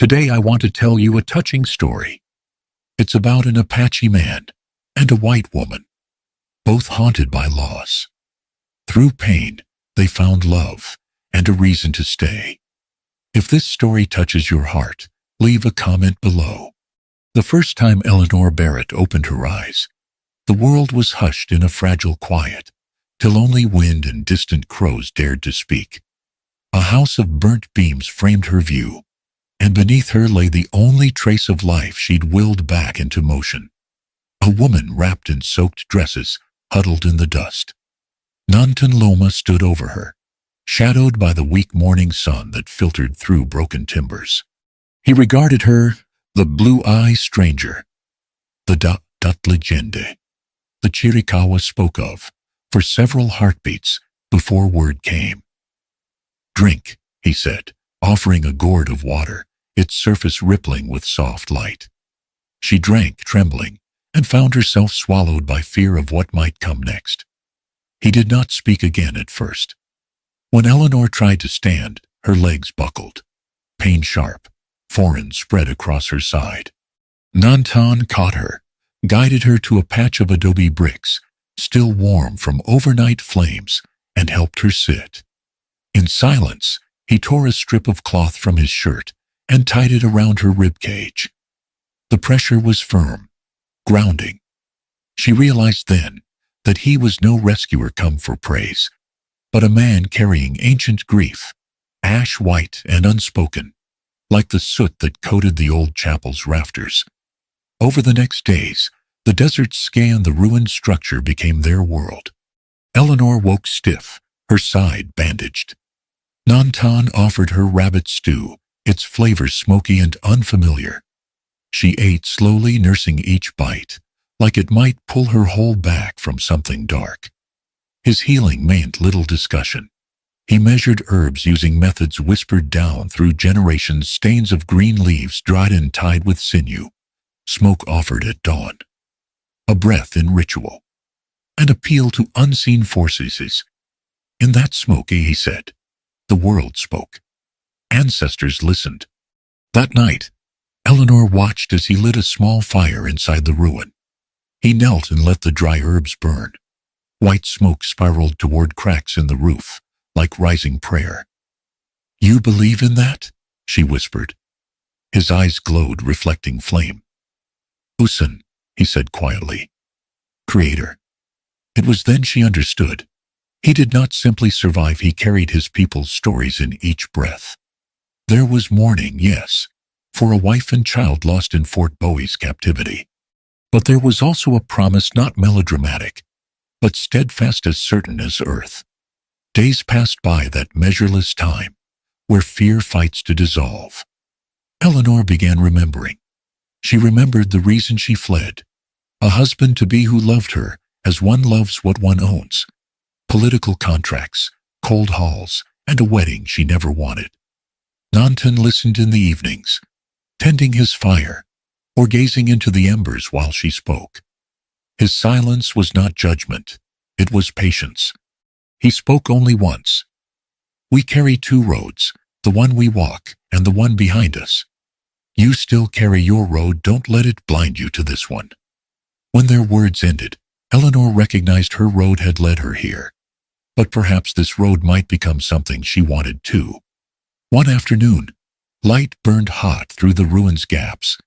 Today I want to tell you a touching story. It's about an Apache man and a white woman, both haunted by loss. Through pain, they found love and a reason to stay. If this story touches your heart, leave a comment below. The first time Eleanor Barrett opened her eyes, the world was hushed in a fragile quiet, till only wind and distant crows dared to speak. A house of burnt beams framed her view, and beneath her lay the only trace of life she'd willed back into motion. A woman wrapped in soaked dresses, huddled in the dust. Nantan Loma stood over her, shadowed by the weak morning sun that filtered through broken timbers. He regarded her, the blue-eyed stranger, the dat legende, the Chiricahua spoke of, for several heartbeats before word came. "Drink," he said, offering a gourd of water, its surface rippling with soft light. She drank, trembling, and found herself swallowed by fear of what might come next. He did not speak again at first. When Eleanor tried to stand, her legs buckled. Pain sharp, foreign spread across her side. Nantan caught her, guided her to a patch of adobe bricks, still warm from overnight flames, and helped her sit. In silence, he tore a strip of cloth from his shirt and tied it around her ribcage. The pressure was firm, grounding. She realized then that he was no rescuer come for praise, but a man carrying ancient grief, ash-white and unspoken, like the soot that coated the old chapel's rafters. Over the next days, the desert scanned the ruined structure became their world. Eleanor woke stiff, her side bandaged. Nantan offered her rabbit stew, its flavor smoky and unfamiliar. She ate slowly, nursing each bite, like it might pull her whole back from something dark. His healing meant little discussion. He measured herbs using methods whispered down through generations, stains of green leaves dried and tied with sinew, smoke offered at dawn. A breath in ritual, an appeal to unseen forces. In that smoke, he said, the world spoke. Ancestors listened. That night, Eleanor watched as he lit a small fire inside the ruin. He knelt and let the dry herbs burn. White smoke spiraled toward cracks in the roof, like rising prayer. "You believe in that?" she whispered. His eyes glowed, reflecting flame. "Usan," he said quietly. "Creator." It was then she understood. He did not simply survive, he carried his people's stories in each breath. There was mourning, yes, for a wife and child lost in Fort Bowie's captivity. But there was also a promise not melodramatic, but steadfast as certain as earth. Days passed by, that measureless time, where fear fights to dissolve. Eleanor began remembering. She remembered the reason she fled. A husband-to-be who loved her as one loves what one owns. Political contracts, cold halls, and a wedding she never wanted. Nantan listened in the evenings, tending his fire, or gazing into the embers while she spoke. His silence was not judgment, it was patience. He spoke only once. "We carry two roads, the one we walk and the one behind us. You still carry your road, don't let it blind you to this one." When their words ended, Eleanor recognized her road had led her here. But perhaps this road might become something she wanted too. One afternoon, light burned hot through the ruins' gaps.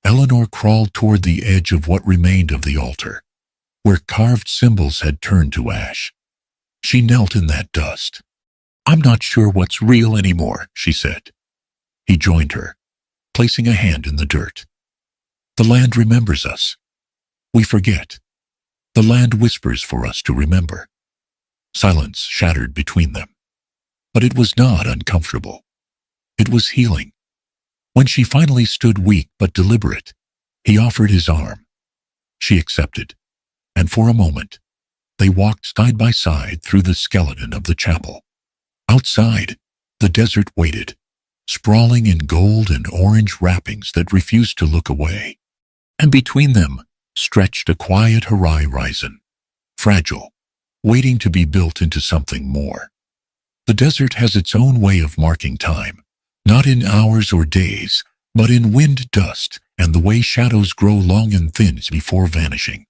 Eleanor crawled toward the edge of what remained of the altar, where carved symbols had turned to ash. She knelt in that dust. "I'm not sure what's real anymore," she said. He joined her, placing a hand in the dirt. "The land remembers us. We forget. The land whispers for us to remember." Silence shattered between them. But it was not uncomfortable. It was healing. When she finally stood weak but deliberate, he offered his arm. She accepted, and for a moment, they walked side by side through the skeleton of the chapel. Outside, the desert waited, sprawling in gold and orange wrappings that refused to look away. And between them stretched a quiet horizon, fragile, waiting to be built into something more. The desert has its own way of marking time, not in hours or days, but in wind, dust, and the way shadows grow long and thin before vanishing.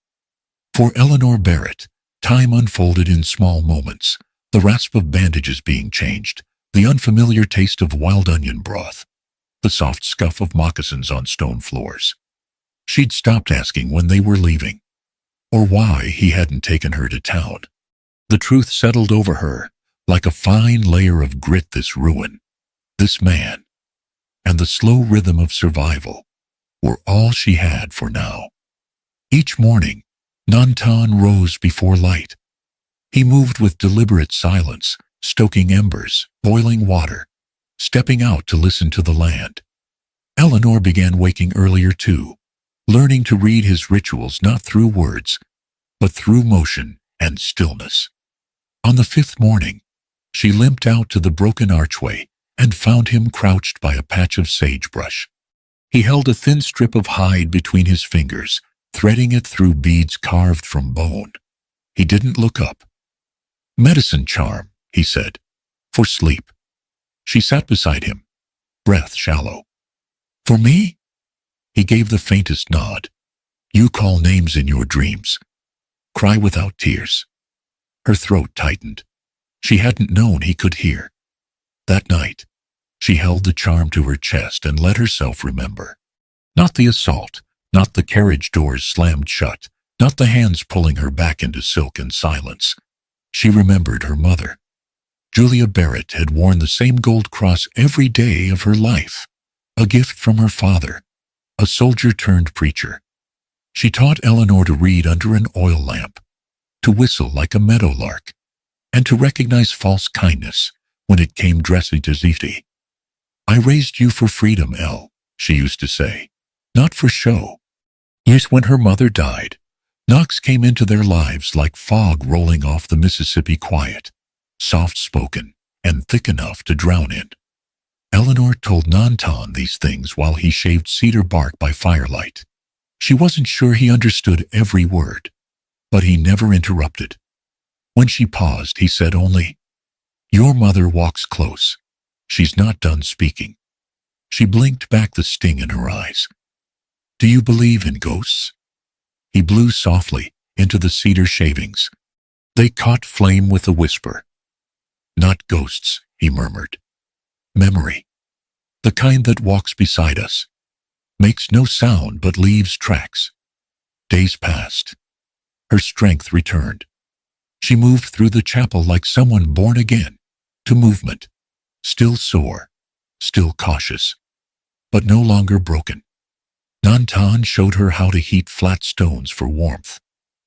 For Eleanor Barrett, time unfolded in small moments, the rasp of bandages being changed, the unfamiliar taste of wild onion broth, the soft scuff of moccasins on stone floors. She'd stopped asking when they were leaving, or why he hadn't taken her to town. The truth settled over her, like a fine layer of grit. This ruin, this man, and the slow rhythm of survival were all she had for now. Each morning, Nantan rose before light. He moved with deliberate silence, stoking embers, boiling water, stepping out to listen to the land. Eleanor began waking earlier too, learning to read his rituals not through words, but through motion and stillness. On the 5th morning, she limped out to the broken archway and found him crouched by a patch of sagebrush. He held a thin strip of hide between his fingers, threading it through beads carved from bone. He didn't look up. "Medicine charm," he said, "for sleep." She sat beside him, breath shallow. "For me?" He gave the faintest nod. "You call names in your dreams. Cry without tears." Her throat tightened. She hadn't known he could hear. That night, she held the charm to her chest and let herself remember. Not the assault, not the carriage doors slammed shut, not the hands pulling her back into silk and silence. She remembered her mother. Julia Barrett had worn the same gold cross every day of her life, a gift from her father, a soldier-turned-preacher. She taught Eleanor to read under an oil lamp, to whistle like a meadowlark, and to recognize false kindness when it came dressed as easy. "I raised you for freedom, Elle," she used to say, "not for show." Yes, when her mother died, Knox came into their lives like fog rolling off the Mississippi, quiet, soft-spoken, and thick enough to drown in. Eleanor told Nantan these things while he shaved cedar bark by firelight. She wasn't sure he understood every word, but he never interrupted. When she paused, he said only, "Your mother walks close. She's not done speaking." She blinked back, the sting in her eyes. "Do you believe in ghosts?" He blew softly into the cedar shavings. They caught flame with a whisper. "Not ghosts," he murmured. "Memory. The kind that walks beside us. Makes no sound but leaves tracks." Days passed. Her strength returned. She moved through the chapel like someone born again, to movement, still sore, still cautious, but no longer broken. Nantan showed her how to heat flat stones for warmth,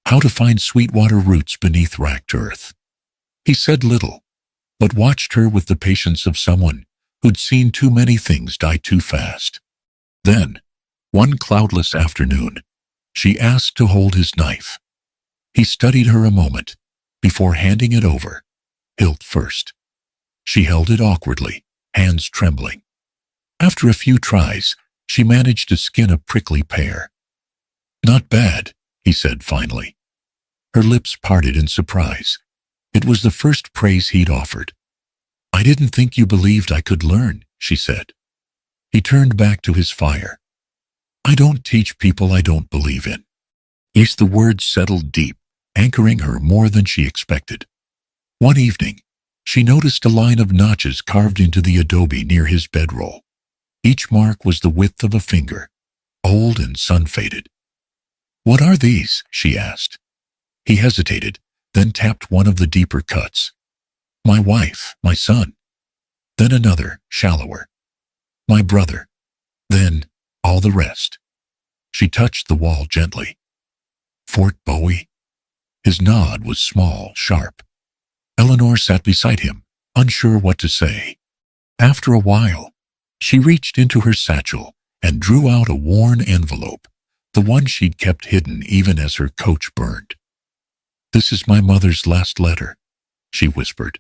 how to find sweetwater roots beneath racked earth. He said little, but watched her with the patience of someone who'd seen too many things die too fast. Then, one cloudless afternoon, she asked to hold his knife. He studied her a moment before handing it over, hilt first. She held it awkwardly, hands trembling. After a few tries, she managed to skin a prickly pear. "Not bad," he said finally. Her lips parted in surprise. It was the first praise he'd offered. "I didn't think you believed I could learn," she said. He turned back to his fire. "I don't teach people I don't believe in." Yes, the words settled deep, anchoring her more than she expected. One evening, she noticed a line of notches carved into the adobe near his bedroll. Each mark was the width of a finger, old and sun-faded. "What are these?" she asked. He hesitated, then tapped one of the deeper cuts. "My wife, my son." Then another, shallower. "My brother." Then all the rest. She touched the wall gently. "Fort Bowie?" His nod was small, sharp. Eleanor sat beside him, unsure what to say. After a while, she reached into her satchel and drew out a worn envelope, the one she'd kept hidden even as her coach burned. "This is my mother's last letter," she whispered.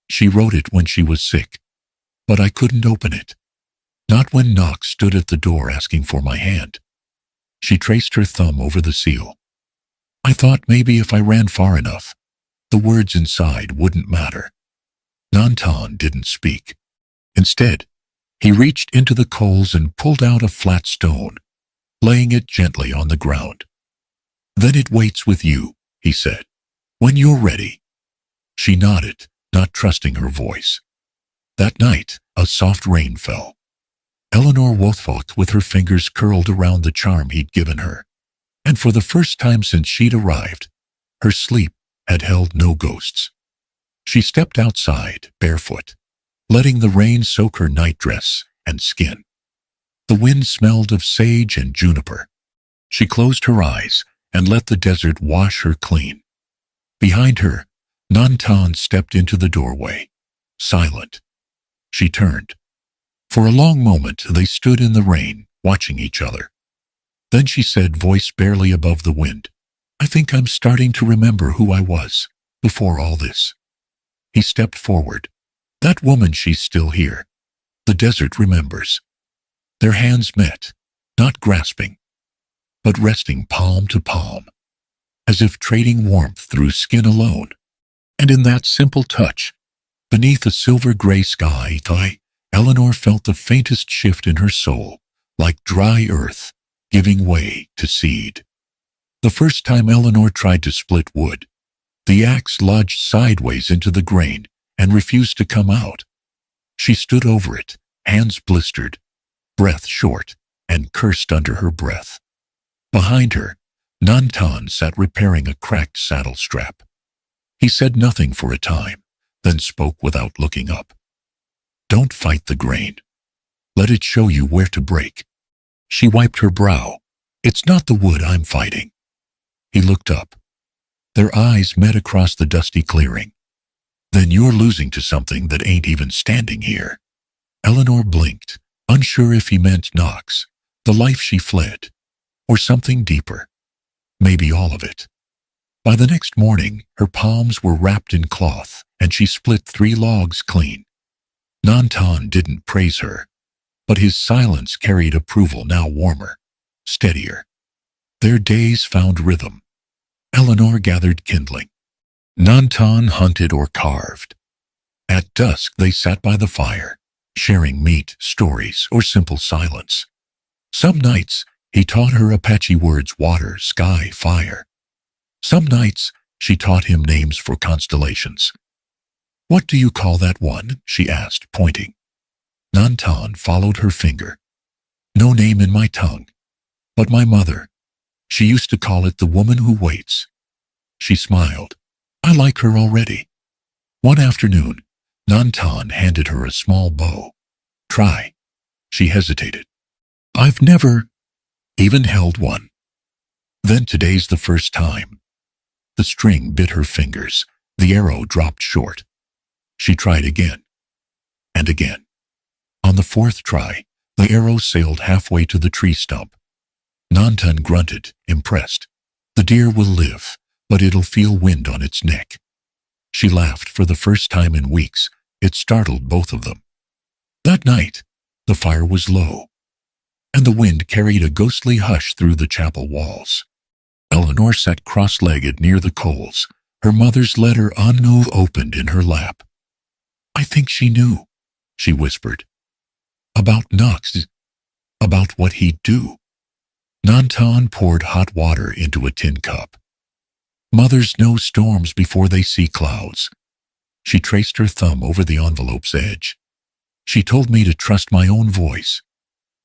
"She wrote it when she was sick, but I couldn't open it. Not when Knox stood at the door asking for my hand." She traced her thumb over the seal. "I thought maybe if I ran far enough, the words inside wouldn't matter." Nantan didn't speak. Instead, He reached into the coals and pulled out a flat stone, laying it gently on the ground. "Then it waits with you," he said. "When you're ready." She nodded, not trusting her voice. That night, a soft rain fell. Eleanor woke with her fingers curled around the charm he'd given her, and for the first time since she'd arrived, her sleep had held no ghosts. She stepped outside, barefoot, letting the rain soak her nightdress and skin. The wind smelled of sage and juniper. She closed her eyes and let the desert wash her clean. Behind her, Nantan stepped into the doorway, silent. She turned. For a long moment, they stood in the rain, watching each other. Then she said, voice barely above the wind, "I think I'm starting to remember who I was before all this." He stepped forward. "That woman, she's still here. The desert remembers." Their hands met, not grasping, but resting palm to palm, as if trading warmth through skin alone. And in that simple touch, beneath a silver-gray sky, Eleanor felt the faintest shift in her soul, like dry earth giving way to seed. The first time Eleanor tried to split wood, the axe lodged sideways into the grain and refused to come out. She stood over it, hands blistered, breath short, and cursed under her breath. Behind her, Nantan sat repairing a cracked saddle strap. He said nothing for a time, then spoke without looking up. "Don't fight the grain. Let it show you where to break." She wiped her brow. "It's not the wood I'm fighting." He looked up. Their eyes met across the dusty clearing. "Then you're losing to something that ain't even standing here." Eleanor blinked, unsure if he meant Knox, the life she fled, or something deeper. Maybe all of it. By the next morning, her palms were wrapped in cloth, and she split 3 logs clean. Nantan didn't praise her, but his silence carried approval, now warmer, steadier. Their days found rhythm. Eleanor gathered kindling. Nantan hunted or carved. At dusk they sat by the fire, sharing meat, stories, or simple silence. Some nights he taught her Apache words: water, sky, fire. Some nights she taught him names for constellations. "What do you call that one?" she asked, pointing. Nantan followed her finger. "No name in my tongue. But my mother, she used to call it the woman who waits." She smiled. "I like her already." One afternoon, Nantan handed her a small bow. "Try." She hesitated. "I've never even held one." "Then today's the first time." The string bit her fingers. The arrow dropped short. She tried again, and again. On the 4th try, the arrow sailed halfway to the tree stump. Nantan grunted, impressed. "The deer will live, but it'll feel wind on its neck." She laughed for the first time in weeks. It startled both of them. That night, the fire was low, and the wind carried a ghostly hush through the chapel walls. Eleanor sat cross-legged near the coals, her mother's letter unto opened in her lap. "I think she knew," she whispered. "About Knox, about what he'd do." Nantan poured hot water into a tin cup. "Mothers know storms before they see clouds." She traced her thumb over the envelope's edge. "She told me to trust my own voice,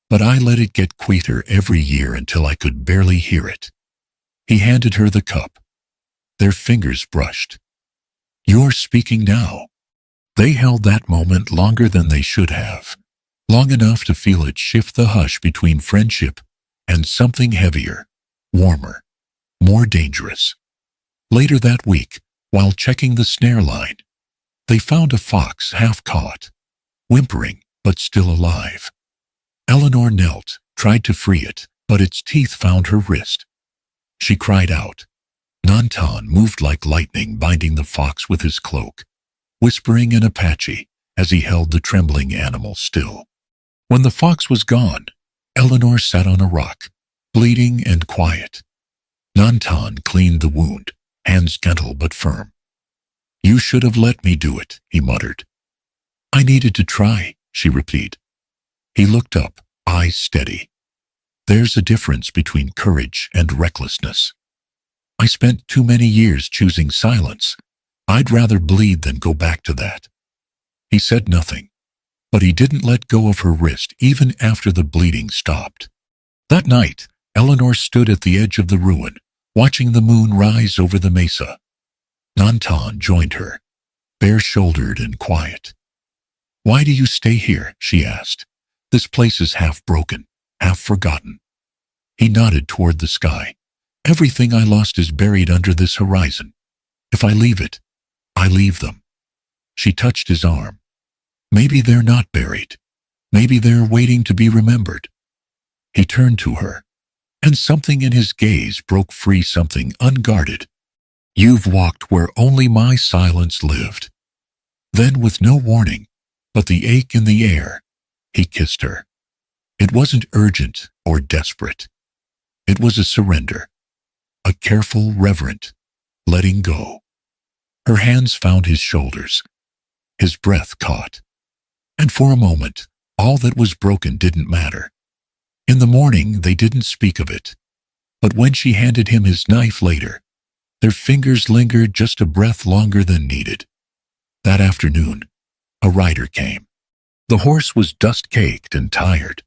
but I let it get quieter every year until I could barely hear it." He handed her the cup. Their fingers brushed. "You're speaking now." They held that moment longer than they should have, long enough to feel it shift the hush between friendship and something heavier, warmer, more dangerous. Later that week, while checking the snare line, they found a fox half caught, whimpering but still alive. Eleanor knelt, tried to free it, but its teeth found her wrist. She cried out. Nantan moved like lightning, binding the fox with his cloak, whispering in Apache as he held the trembling animal still. When the fox was gone, Eleanor sat on a rock, bleeding and quiet. Nantan cleaned the wound, hands gentle but firm. "You should have let me do it," he muttered. "I needed to try," she repeated. He looked up, eyes steady. There's a difference between courage and recklessness. I spent too many years choosing silence. I'd rather bleed than go back to that. He said nothing, but he didn't let go of her wrist even after the bleeding stopped. That night, Eleanor stood at the edge of the ruin, watching the moon rise over the mesa. Nantan joined her, bare-shouldered and quiet. "Why do you stay here?" she asked. "This place is half broken, half forgotten." He nodded toward the sky. "Everything I lost is buried under this horizon. If I leave it, I leave them." She touched his arm. "Maybe they're not buried. Maybe they're waiting to be remembered." He turned to her, and something in his gaze broke free, something unguarded. "You've walked where only my silence lived." Then, with no warning, but the ache in the air, he kissed her. It wasn't urgent or desperate. It was a surrender, a careful, reverent letting go. Her hands found his shoulders. His breath caught. And for a moment, all that was broken didn't matter. In the morning, they didn't speak of it. But when she handed him his knife later, their fingers lingered just a breath longer than needed. That afternoon, a rider came. The horse was dust-caked and tired.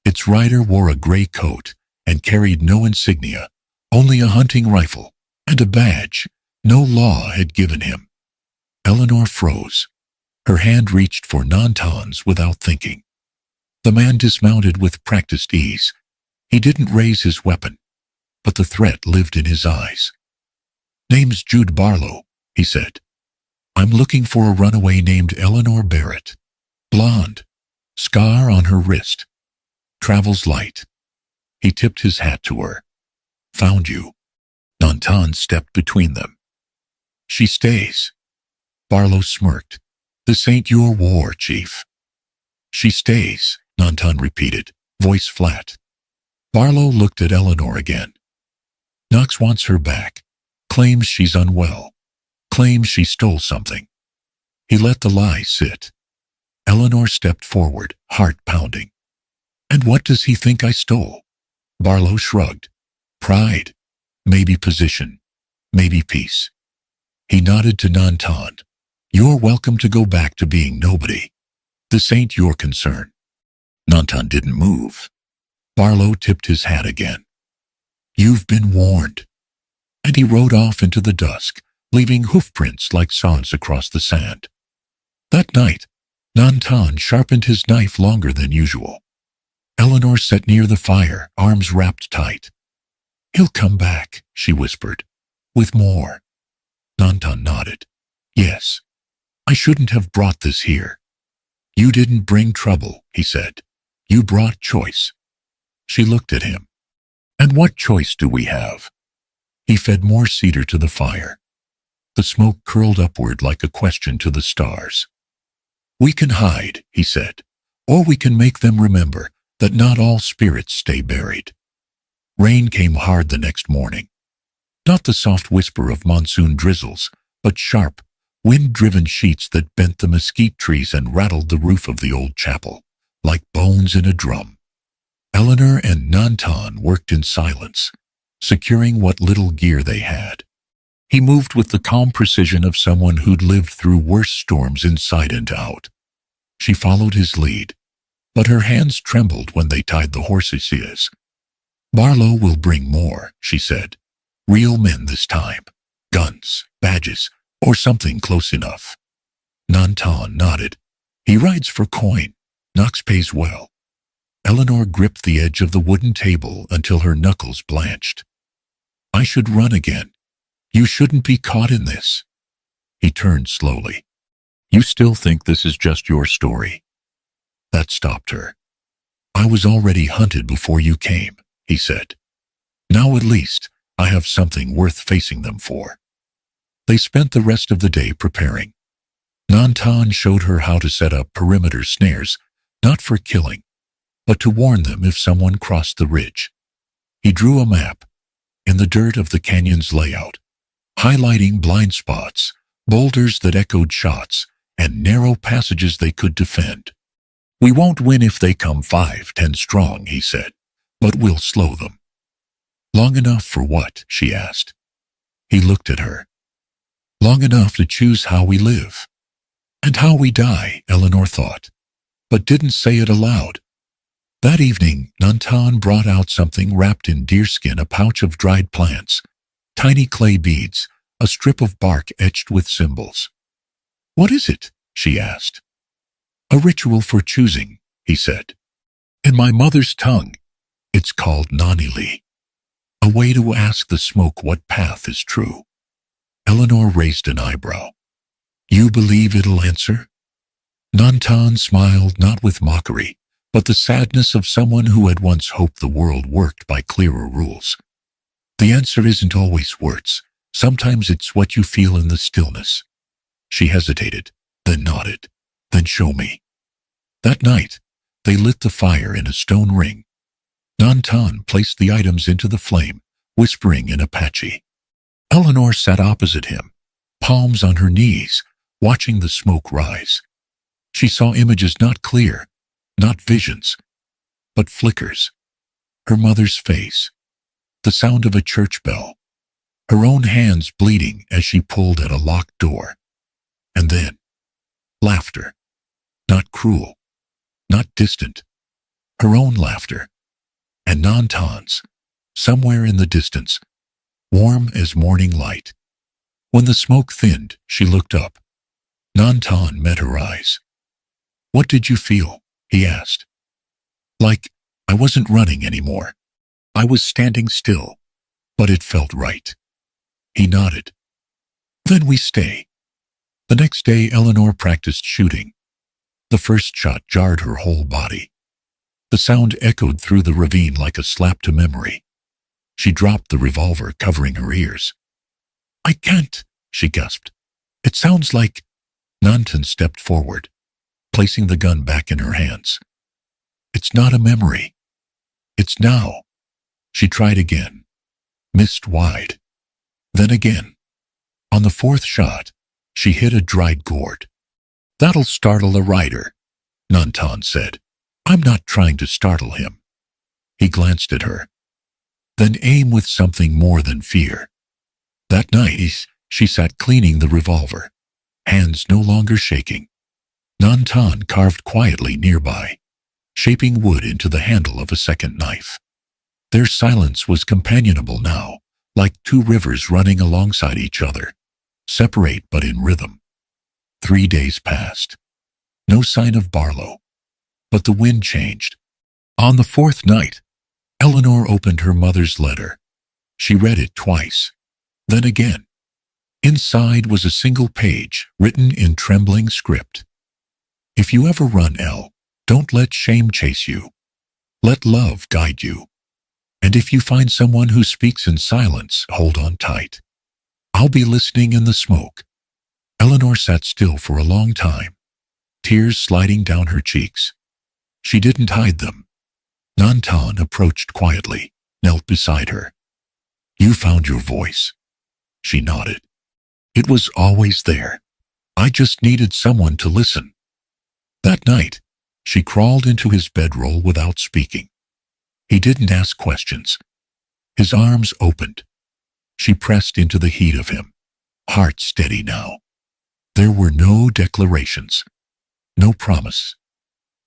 Its rider wore a gray coat and carried no insignia, only a hunting rifle and a badge no law had given him. Eleanor froze. Her hand reached for Nantan's without thinking. The man dismounted with practiced ease. He didn't raise his weapon, but the threat lived in his eyes. "Name's Jude Barlow," he said. "I'm looking for a runaway named Eleanor Barrett. Blonde, scar on her wrist. Travels light." He tipped his hat to her. "Found you." Nantan stepped between them. "She stays." Barlow smirked. "This ain't your war, Chief." "She stays," Nantan repeated, voice flat. Barlow looked at Eleanor again. "Knox wants her back. Claims she's unwell. Claims she stole something." He let the lie sit. Eleanor stepped forward, heart pounding. "And what does he think I stole?" Barlow shrugged. "Pride. Maybe position. Maybe peace." He nodded to Nantan. "You're welcome to go back to being nobody. This ain't your concern." Nantan didn't move. Barlow tipped his hat again. "You've been warned." And he rode off into the dusk, leaving hoofprints like sods across the sand. That night, Nantan sharpened his knife longer than usual. Eleanor sat near the fire, arms wrapped tight. "He'll come back," she whispered, "with more." Nantan nodded. "Yes, I shouldn't have brought this here." "You didn't bring trouble," he said. "You brought choice." She looked at him. "And what choice do we have?" He fed more cedar to the fire. The smoke curled upward like a question to the stars. "We can hide," he said, "or we can make them remember that not all spirits stay buried." Rain came hard the next morning. Not the soft whisper of monsoon drizzles, but sharp, wind-driven sheets that bent the mesquite trees and rattled the roof of the old chapel, like bones in a drum. Eleanor and Nantan worked in silence, securing what little gear they had. He moved with the calm precision of someone who'd lived through worse storms inside and out. She followed his lead, but her hands trembled when they tied the horse's ears. "Barlow will bring more," she said. "Real men this time. Guns, badges, or something close enough." Nantan nodded. "He rides for coin. Knox pays well." Eleanor gripped the edge of the wooden table until her knuckles blanched. "I should run again. You shouldn't be caught in this." He turned slowly. "You still think this is just your story?" That stopped her. "I was already hunted before you came," he said. "Now at least I have something worth facing them for." They spent the rest of the day preparing. Nantan showed her how to set up perimeter snares, not for killing, but to warn them if someone crossed the ridge. He drew a map in the dirt of the canyon's layout, highlighting blind spots, boulders that echoed shots, and narrow passages they could defend. We won't win if they come 5, 10 strong, he said, but we'll slow them. Long enough for what? She asked. He looked at her. Long enough to choose how we live. And how we die, Eleanor thought, but didn't say it aloud. That evening, Nantan brought out something wrapped in deerskin, a pouch of dried plants, tiny clay beads, a strip of bark etched with symbols. What is it? She asked. A ritual for choosing, he said. In my mother's tongue, it's called Nanili, a way to ask the smoke what path is true. Eleanor raised an eyebrow. You believe it'll answer? Nantan smiled, not with mockery, but the sadness of someone who had once hoped the world worked by clearer rules. The answer isn't always words. Sometimes it's what you feel in the stillness. She hesitated, then nodded. Then show me. That night, they lit the fire in a stone ring. Nantan placed the items into the flame, whispering in Apache. Eleanor sat opposite him, palms on her knees, watching the smoke rise. She saw images not clear, not visions, but flickers. Her mother's face, the sound of a church bell, her own hands bleeding as she pulled at a locked door. And then, laughter. Not cruel, not distant. Her own laughter. And Nantan's, somewhere in the distance, warm as morning light. When the smoke thinned, she looked up. Nantan met her eyes. What did you feel? He asked. Like I wasn't running anymore. I was standing still, but it felt right. He nodded. Then we stay. The next day, Eleanor practiced shooting. The first shot jarred her whole body. The sound echoed through the ravine like a slap to memory. She dropped the revolver, covering her ears. I can't, she gasped. It sounds like... Nantan stepped forward, placing the gun back in her hands. It's not a memory. It's now. She tried again, missed wide. Then again. On the 4th shot, she hit a dried gourd. That'll startle a rider, Nantan said. I'm not trying to startle him. He glanced at her. Then aim with something more than fear. That night, she sat cleaning the revolver, hands no longer shaking. Nantan carved quietly nearby, shaping wood into the handle of a second knife. Their silence was companionable now, like 2 rivers running alongside each other, separate but in rhythm. 3 days passed. No sign of Barlow, but the wind changed. On the 4th night, Eleanor opened her mother's letter. She read it twice, then again. Inside was a single page, written in trembling script. If you ever run, Elle, don't let shame chase you. Let love guide you. And if you find someone who speaks in silence, hold on tight. I'll be listening in the smoke. Eleanor sat still for a long time, tears sliding down her cheeks. She didn't hide them. Nantan approached quietly, knelt beside her. You found your voice. She nodded. It was always there. I just needed someone to listen. That night, she crawled into his bedroll without speaking. He didn't ask questions. His arms opened. She pressed into the heat of him, heart steady now. There were no declarations, no promise,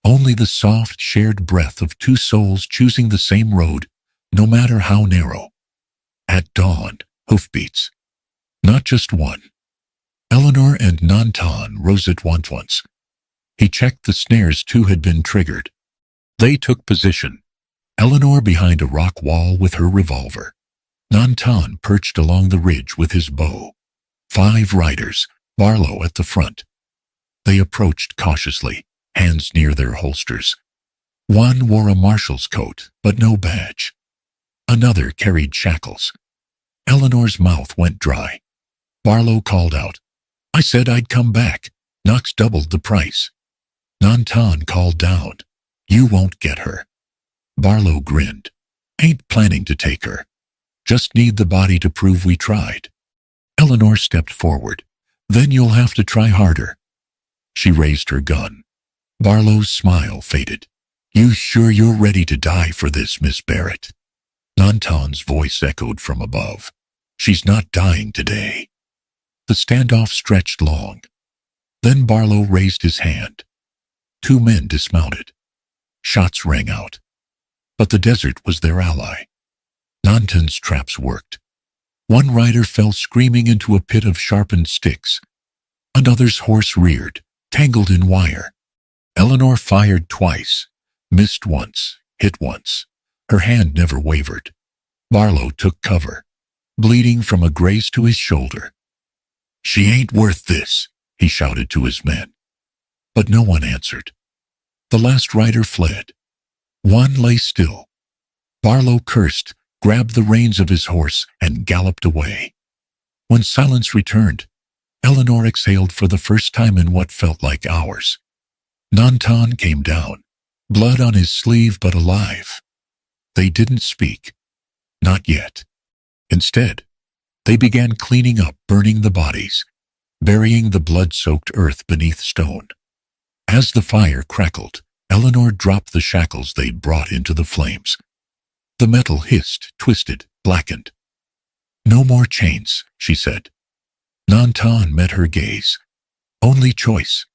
only the soft shared breath of 2 souls choosing the same road, no matter how narrow. At dawn, hoofbeats. Not just one. Eleanor and Nantan rose at once. He checked the snares 2 had been triggered. They took position. Eleanor behind a rock wall with her revolver. Nantan perched along the ridge with his bow. 5 riders, Barlow at the front. They approached cautiously, hands near their holsters. One wore a marshal's coat, but no badge. Another carried shackles. Eleanor's mouth went dry. Barlow called out, I said I'd come back. Knox doubled the price. Nantan called down, you won't get her. Barlow grinned. Ain't planning to take her. Just need the body to prove we tried. Eleanor stepped forward. Then you'll have to try harder. She raised her gun. Barlow's smile faded. You sure you're ready to die for this, Miss Barrett? Nantan's voice echoed from above. She's not dying today. The standoff stretched long. Then Barlow raised his hand. 2 men dismounted. Shots rang out. But the desert was their ally. Nantan's traps worked. One rider fell screaming into a pit of sharpened sticks. Another's horse reared, tangled in wire. Eleanor fired twice, missed once, hit once. Her hand never wavered. Barlow took cover, bleeding from a graze to his shoulder. She ain't worth this, he shouted to his men. But no one answered. The last rider fled. One lay still. Barlow cursed, grabbed the reins of his horse, and galloped away. When silence returned, Eleanor exhaled for the first time in what felt like hours. Nantan came down, blood on his sleeve but alive. They didn't speak. Not yet. Instead, they began cleaning up, burning the bodies, burying the blood-soaked earth beneath stone. As the fire crackled, Eleanor dropped the shackles they'd brought into the flames. The metal hissed, twisted, blackened. No more chains, she said. Nantan met her gaze. Only choice.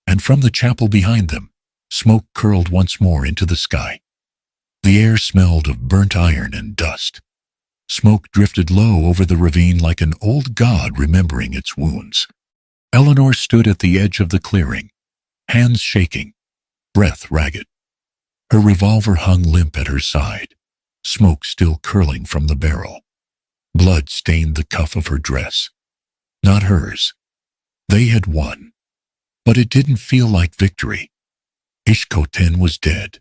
And from the chapel behind them, smoke curled once more into the sky. The air smelled of burnt iron and dust. Smoke drifted low over the ravine like an old god remembering its wounds. Eleanor stood at the edge of the clearing, hands shaking, breath ragged. Her revolver hung limp at her side, smoke still curling from the barrel. Blood stained the cuff of her dress. Not hers. They had won. But it didn't feel like victory. Ishkoten was dead.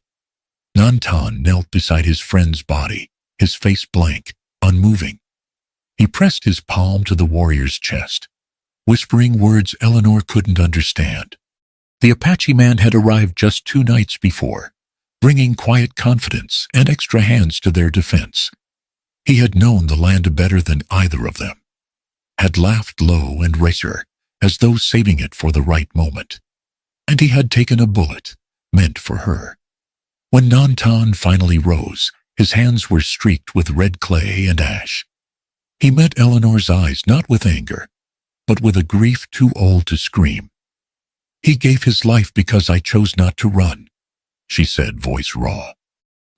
Nantan knelt beside his friend's body, his face blank, unmoving. He pressed his palm to the warrior's chest, whispering words Eleanor couldn't understand. The Apache man had arrived just 2 nights before, bringing quiet confidence and extra hands to their defense. He had known the land better than either of them, had laughed low and racer, as though saving it for the right moment. And he had taken a bullet, meant for her. When Nantan finally rose, his hands were streaked with red clay and ash. He met Eleanor's eyes not with anger, but with a grief too old to scream. He gave his life because I chose not to run, she said, voice raw.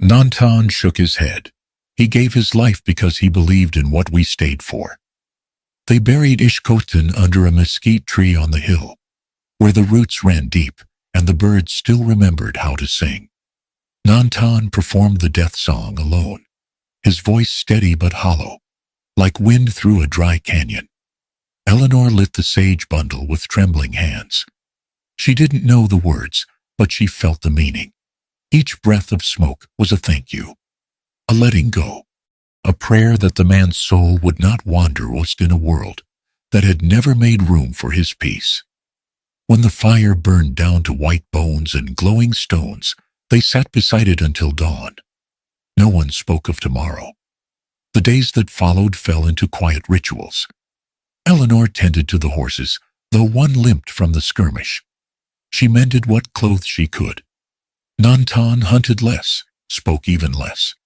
Nantan shook his head. He gave his life because he believed in what we stayed for. They buried Ishkoten under a mesquite tree on the hill, where the roots ran deep and the birds still remembered how to sing. Nantan performed the death song alone, his voice steady but hollow, like wind through a dry canyon. Eleanor lit the sage bundle with trembling hands. She didn't know the words, but she felt the meaning. Each breath of smoke was a thank you, a letting go, a prayer that the man's soul would not wander west in a world that had never made room for his peace. When the fire burned down to white bones and glowing stones, they sat beside it until dawn. No one spoke of tomorrow. The days that followed fell into quiet rituals. Eleanor tended to the horses, though one limped from the skirmish. She mended what clothes she could. Nantan hunted less, spoke even less.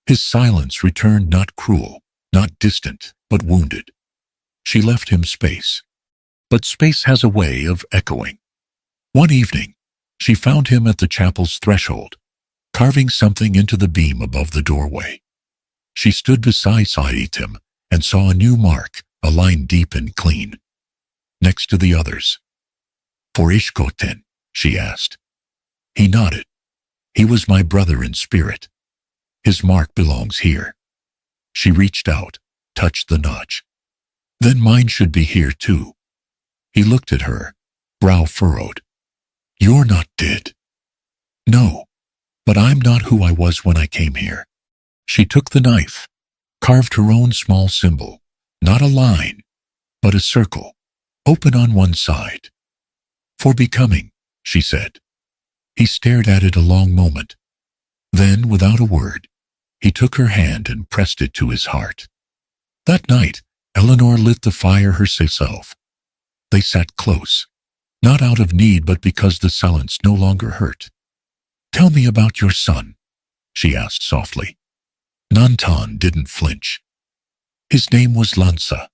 His silence returned not cruel, not distant, but wounded. She left him space. But space has a way of echoing. One evening, she found him at the chapel's threshold, carving something into the beam above the doorway. She stood beside him and saw a new mark, a line deep and clean, next to the others. For Ishkoten, she asked. He nodded. He was my brother in spirit. His mark belongs here. She reached out, touched the notch. Then mine should be here too. He looked at her, brow furrowed. You're not dead. No, but I'm not who I was when I came here. She took the knife, carved her own small symbol, not a line, but a circle, open on one side. For becoming, she said. He stared at it a long moment. Then, without a word, he took her hand and pressed it to his heart. That night, Eleanor lit the fire herself. They sat close. not out of need but because the silence no longer hurt. "Tell me about your son," she asked softly. Nantan didn't flinch. "His name was Lansa.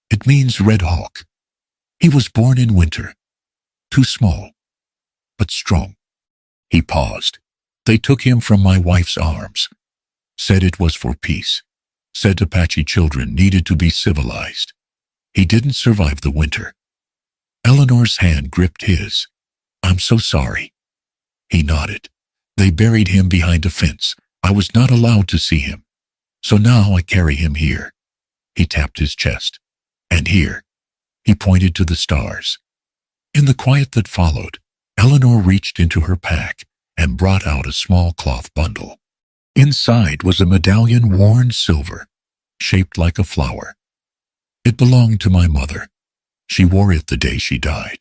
It means Red Hawk. He was born in winter. Too small, but strong." He paused. "They took him from my wife's arms. Said it was for peace. Said Apache children needed to be civilized. He didn't survive the winter." Eleanor's hand gripped his. "I'm so sorry." He nodded. "They buried him behind a fence. I was not allowed to see him. So now I carry him here." He tapped his chest. "And here." He pointed to the stars. In the quiet that followed, Eleanor reached into her pack and brought out a small cloth bundle. Inside was a medallion worn silver, shaped like a flower. "It belonged to my mother. She wore it the day she died."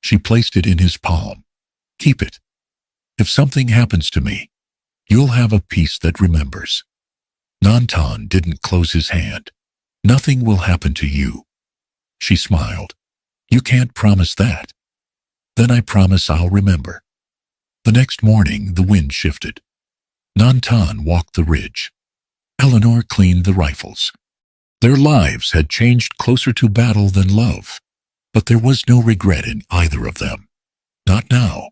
She placed it in his palm. "Keep it. If something happens to me, you'll have a piece that remembers." Nantan didn't close his hand. "Nothing will happen to you." She smiled. "You can't promise that." "Then I promise I'll remember." The next morning, the wind shifted. Nantan walked the ridge. Eleanor cleaned the rifles. Their lives had changed closer to battle than love, but there was no regret in either of them. Not now.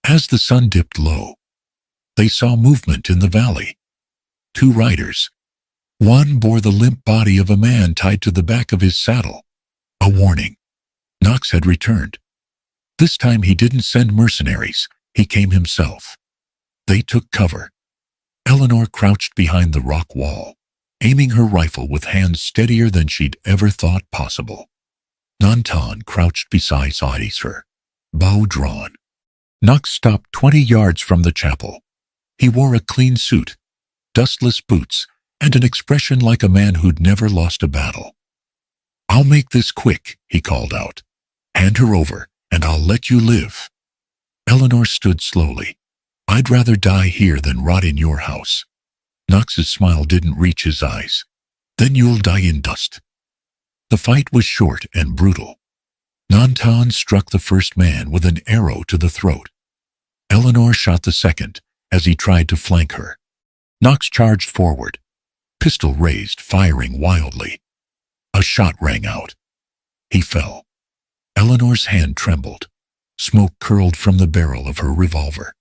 As the sun dipped low, they saw movement in the valley. 2 riders. One bore the limp body of a man tied to the back of his saddle. A warning. Knox had returned. This time he didn't send mercenaries. He came himself. They took cover. Eleanor crouched behind the rock wall, aiming her rifle with hands steadier than she'd ever thought possible. Nantan crouched beside her, bow drawn. Knox stopped 20 yards from the chapel. He wore a clean suit, dustless boots, and an expression like a man who'd never lost a battle. "I'll make this quick," he called out. "Hand her over, and I'll let you live." Eleanor stood slowly. "I'd rather die here than rot in your house." Knox's smile didn't reach his eyes. "Then you'll die in dust." The fight was short and brutal. Nantan struck the first man with an arrow to the throat. Eleanor shot the second as he tried to flank her. Knox charged forward, pistol raised, firing wildly. A shot rang out. He fell. Eleanor's hand trembled. Smoke curled from the barrel of her revolver.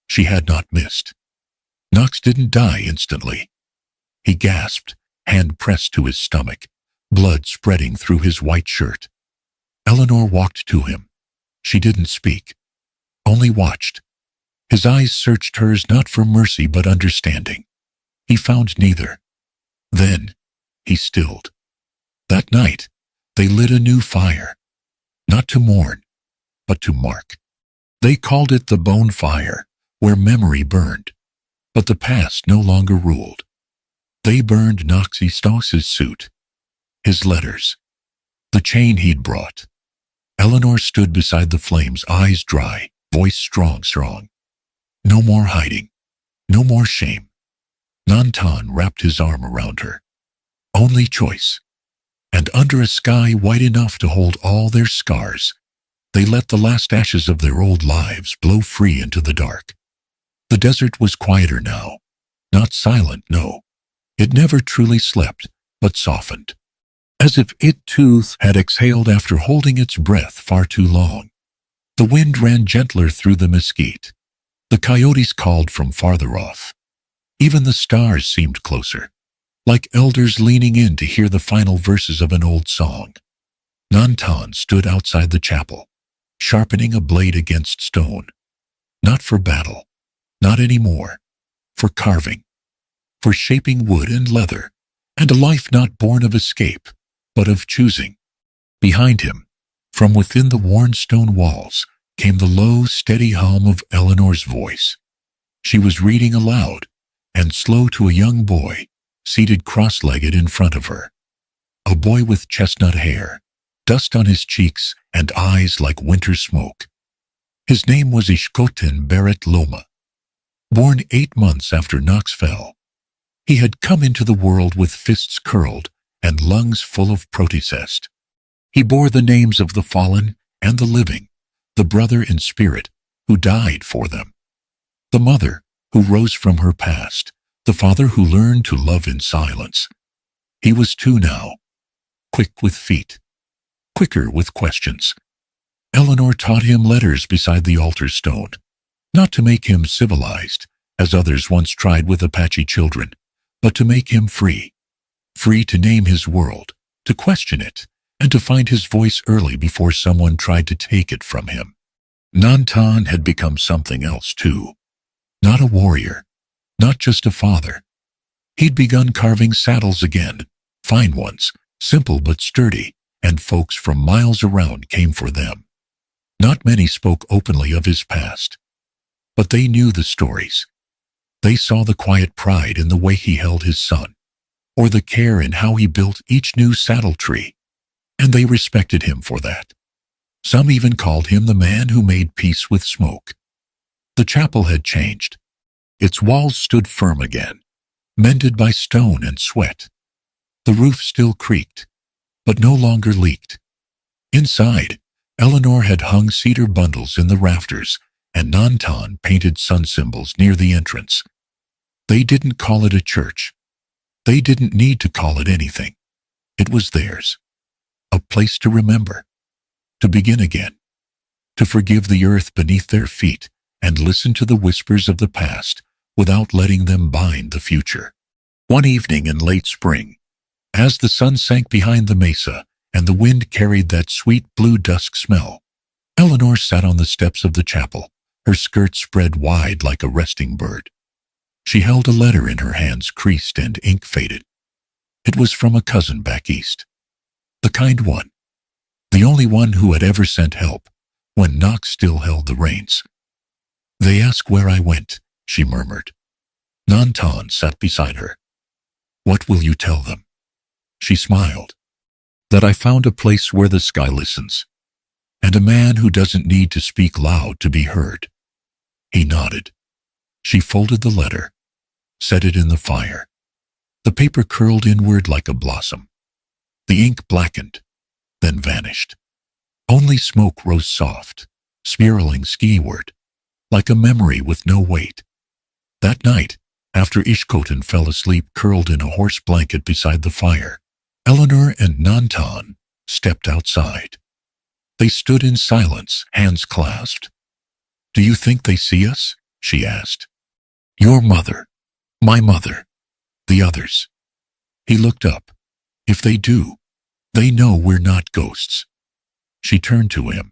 She had not missed. Knox didn't die instantly. He gasped, hand pressed to his stomach, blood spreading through his white shirt. Eleanor walked to him. She didn't speak, only watched. His eyes searched hers not for mercy but understanding. He found neither. Then he stilled. That night, they lit a new fire, not to mourn, but to mark. They called it the bone fire, where memory burned, but the past no longer ruled. They burned Knox's suit, his letters, the chain he'd brought. Eleanor stood beside the flames, eyes dry, voice strong. No more hiding, no more shame. Nantan wrapped his arm around her. Only choice. And under a sky white enough to hold all their scars, they let the last ashes of their old lives blow free into the dark. The desert was quieter now. Not silent, no. It never truly slept, but softened. As if it too had exhaled after holding its breath far too long. The wind ran gentler through the mesquite. The coyotes called from farther off. Even the stars seemed closer, like elders leaning in to hear the final verses of an old song. Nantan stood outside the chapel, sharpening a blade against stone. Not for battle, not anymore. For carving, for shaping wood and leather, and a life not born of escape, but of choosing. Behind him, from within the worn stone walls, came the low, steady hum of Eleanor's voice. She was reading aloud, and slow to a young boy, seated cross-legged in front of her. A boy with chestnut hair, dust on his cheeks, and eyes like winter smoke. His name was Ishkoten Barrett Loma. Born 8 months after Knox fell, he had come into the world with fists curled and lungs full of protest. He bore the names of the fallen and the living, the brother in spirit who died for them, the mother who rose from her past, the father who learned to love in silence. He was two now, quick with feet, quicker with questions. Eleanor taught him letters beside the altar stone, not to make him civilized, as others once tried with Apache children, but to make him free, free to name his world, to question it, and to find his voice early before someone tried to take it from him. Nantan had become something else too. Not a warrior, not just a father. He'd begun carving saddles again, fine ones, simple but sturdy, and folks from miles around came for them. Not many spoke openly of his past, but they knew the stories. They saw the quiet pride in the way he held his son, or the care in how he built each new saddle tree, and they respected him for that. Some even called him the man who made peace with smoke. The chapel had changed. Its walls stood firm again, mended by stone and sweat. The roof still creaked, but no longer leaked. Inside, Eleanor had hung cedar bundles in the rafters, and Nantan painted sun symbols near the entrance. They didn't call it a church. They didn't need to call it anything. It was theirs. A place to remember, to begin again, to forgive the earth beneath their feet and listen to the whispers of the past without letting them bind the future. One evening in late spring, as the sun sank behind the mesa and the wind carried that sweet blue dusk smell, Eleanor sat on the steps of the chapel, her skirt spread wide like a resting bird. She held a letter in her hands, creased and ink-faded. It was from a cousin back east. The kind one. The only one who had ever sent help when Knox still held the reins. "They ask where I went," she murmured. Nantan sat beside her. "What will you tell them?" She smiled. "That I found a place where the sky listens, and a man who doesn't need to speak loud to be heard." He nodded. She folded the letter, set it in the fire. The paper curled inward like a blossom. The ink blackened, then vanished. Only smoke rose soft, spiraling skyward, like a memory with no weight. That night, after Ishkoten fell asleep curled in a horse blanket beside the fire, Eleanor and Nantan stepped outside. They stood in silence, hands clasped. "Do you think they see us?" she asked. "Your mother, my mother, the others." He looked up. "If they do, they know we're not ghosts." She turned to him.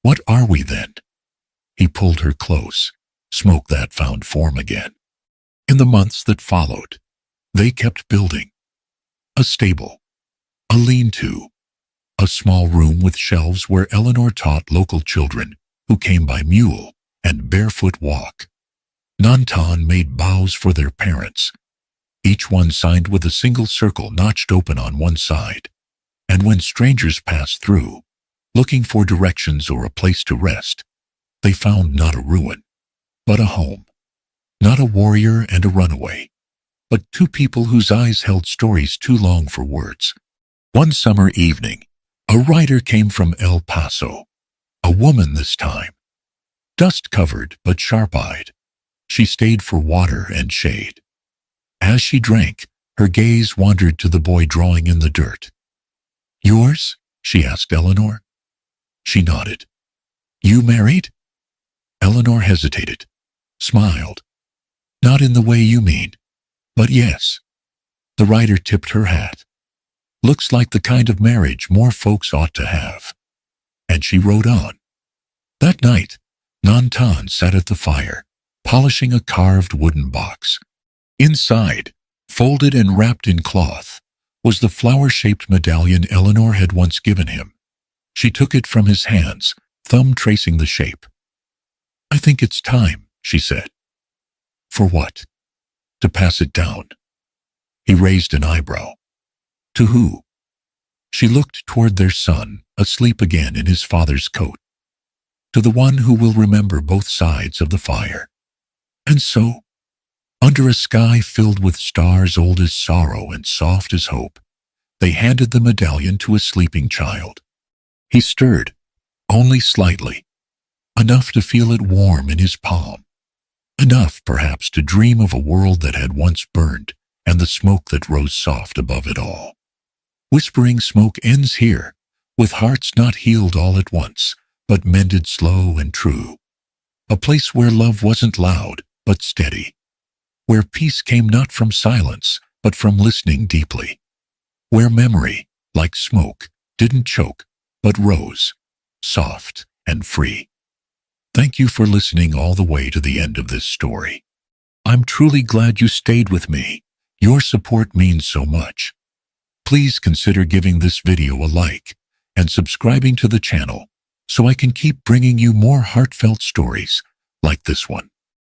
"What are we then?" He pulled her close, smoke that found form again. In the months that followed, they kept building. A stable, a lean-to, a small room with shelves where Eleanor taught local children who came by mule and barefoot walk. Nantan made bows for their parents, each one signed with a single circle notched open on one side. And when strangers passed through, looking for directions or a place to rest, they found not a ruin, but a home. Not a warrior and a runaway, but two people whose eyes held stories too long for words. One summer evening, a rider came from El Paso, a woman this time. Dust-covered but sharp-eyed, she stayed for water and shade. As she drank, her gaze wandered to the boy drawing in the dirt. "Yours?" she asked Eleanor. She nodded. "You married?" Eleanor hesitated, smiled. "Not in the way you mean, but yes." The rider tipped her hat. "Looks like the kind of marriage more folks ought to have." And she rode on. That night, Nantan sat at the fire, polishing a carved wooden box. Inside, folded and wrapped in cloth, was the flower-shaped medallion Eleanor had once given him. She took it from his hands, thumb tracing the shape. "I think it's time," she said. "For what?" "To pass it down." He raised an eyebrow. "To who?" She looked toward their son, asleep again in his father's coat. "To the one who will remember both sides of the fire." And so, under a sky filled with stars old as sorrow and soft as hope, they handed the medallion to a sleeping child. He stirred, only slightly, enough to feel it warm in his palm, enough perhaps to dream of a world that had once burned and the smoke that rose soft above it all. Whispering Smoke ends here, with hearts not healed all at once, but mended slow and true. A place where love wasn't loud, but steady. Where peace came not from silence, but from listening deeply. Where memory, like smoke, didn't choke, but rose, soft and free. Thank you for listening all the way to the end of this story. I'm truly glad you stayed with me. Your support means so much. Please consider giving this video a like and subscribing to the channel so I can keep bringing you more heartfelt stories like this one.